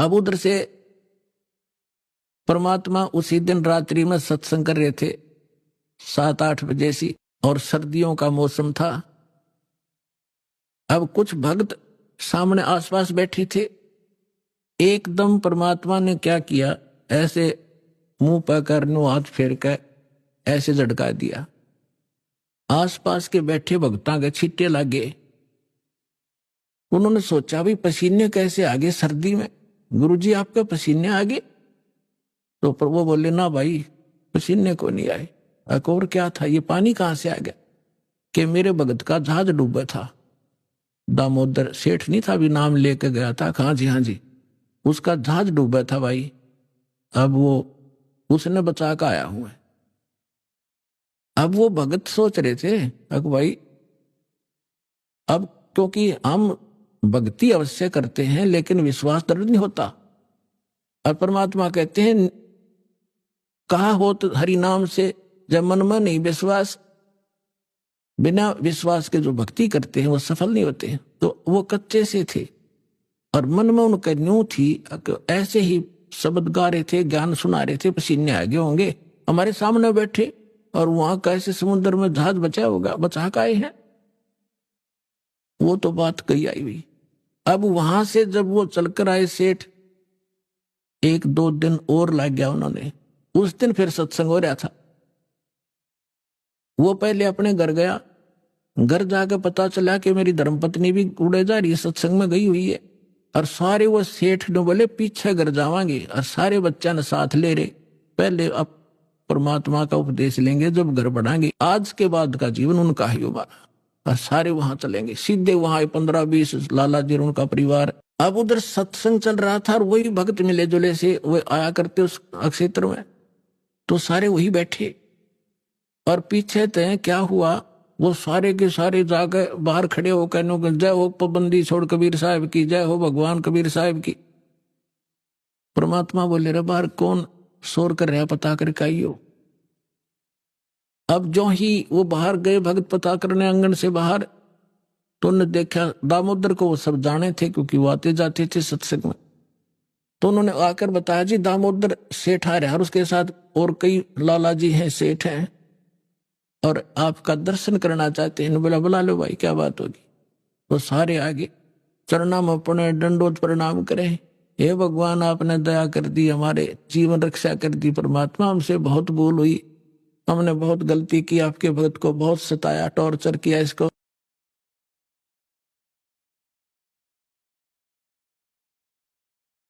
अब उधर से परमात्मा उसी दिन रात्रि में सत्संग कर रहे थे 7-8 बजे सी, और सर्दियों का मौसम था। अब कुछ भक्त सामने आसपास बैठे थे। एकदम परमात्मा ने क्या किया, ऐसे मुंह पर करनो हाथ फेर कर ऐसे झटका दिया। आसपास के बैठे भक्तां के छींटे लगे। उन्होंने सोचा भी पसीने कैसे आगे सर्दी में, गुरुजी आपके पसीने आगे? तो प्रभु बोले ना भाई, पसीने को नहीं आए। और क्या था, ये पानी कहां से आ गया? कि मेरे भगत का जहाज डूबा था। दामोदर सेठ नहीं था, भी नाम लेके गया था। हाँ जी हाँ जी, उसका जहाज डूबा था भाई। अब वो उसने बचा कर आया हूं। अब वो भगत सोच रहे थे अब भाई, अब क्योंकि हम भक्ति अवश्य करते हैं लेकिन विश्वास दृढ़ नहीं होता। और परमात्मा कहते हैं कहा हो तो हरि नाम से, जब मन में नहीं विश्वास, बिना विश्वास के जो भक्ति करते हैं वो सफल नहीं होते हैं। तो वो कच्चे से थे और मन में उनका न्यू थी, ऐसे ही शब्द गा रहे थे, ज्ञान सुना रहे थे, पसीने आगे होंगे हमारे सामने बैठे, और वहां कैसे समुद्र में जहाज बचा होगा, बचा का आए हैं। वो तो बात कही आई हुई। अब वहां से जब वो चलकर आए सेठ, 1-2 दिन और लग गया उन्होंने। उस दिन फिर सत्संग हो रहा था। वो पहले अपने घर गया, घर जाकर पता चला कि मेरी धर्मपत्नी भी उड़े जा रही है, सत्संग में गई हुई है। और सारे वो सेठ ने बोले पीछे घर जावांगे, और सारे बच्चा ने साथ ले रहे, पहले अब परमात्मा का उपदेश लेंगे, जब घर बढ़ाएंगे, आज के बाद का जीवन उनका ही होगा। और सारे वहां चलेंगे, सीधे वहां 15-20 लाला जी और उनका परिवार। अब उधर सत्संग चल रहा था और वही भक्त मिले जुले से वो आया करते उस क्षेत्र में, तो सारे वही बैठे। और पीछे तय क्या हुआ, वो सारे के सारे जाकर बाहर खड़े हो कहने जय हो पाबंदी छोड़ कबीर साहब की, जय हो भगवान कबीर साहब की। परमात्मा बोले रे बाहर कौन शोर कर रहा, पता करके आइयो। अब जो ही वो बाहर गए भक्त पता करने आंगन से बाहर, तो उन्होंने देखा दामोदर को। वो सब जाने थे क्योंकि वो आते जाते थे सत्संग में। तो उन्होंने आकर बताया जी दामोदर सेठ आ रहा है और उसके साथ और कई लाला जी हैं, सेठ हैं, और आपका दर्शन करना चाहते हैं। बोला बुला लो भाई, क्या बात होगी। तो सारे आगे चरणा में पड़े, दंडोत प्रणाम करें, हे भगवान आपने दया कर दी, हमारे जीवन रक्षा कर दी। परमात्मा हमसे बहुत भूल हुई, हमने बहुत गलती की, आपके भक्त को बहुत सताया, टॉर्चर किया, इसको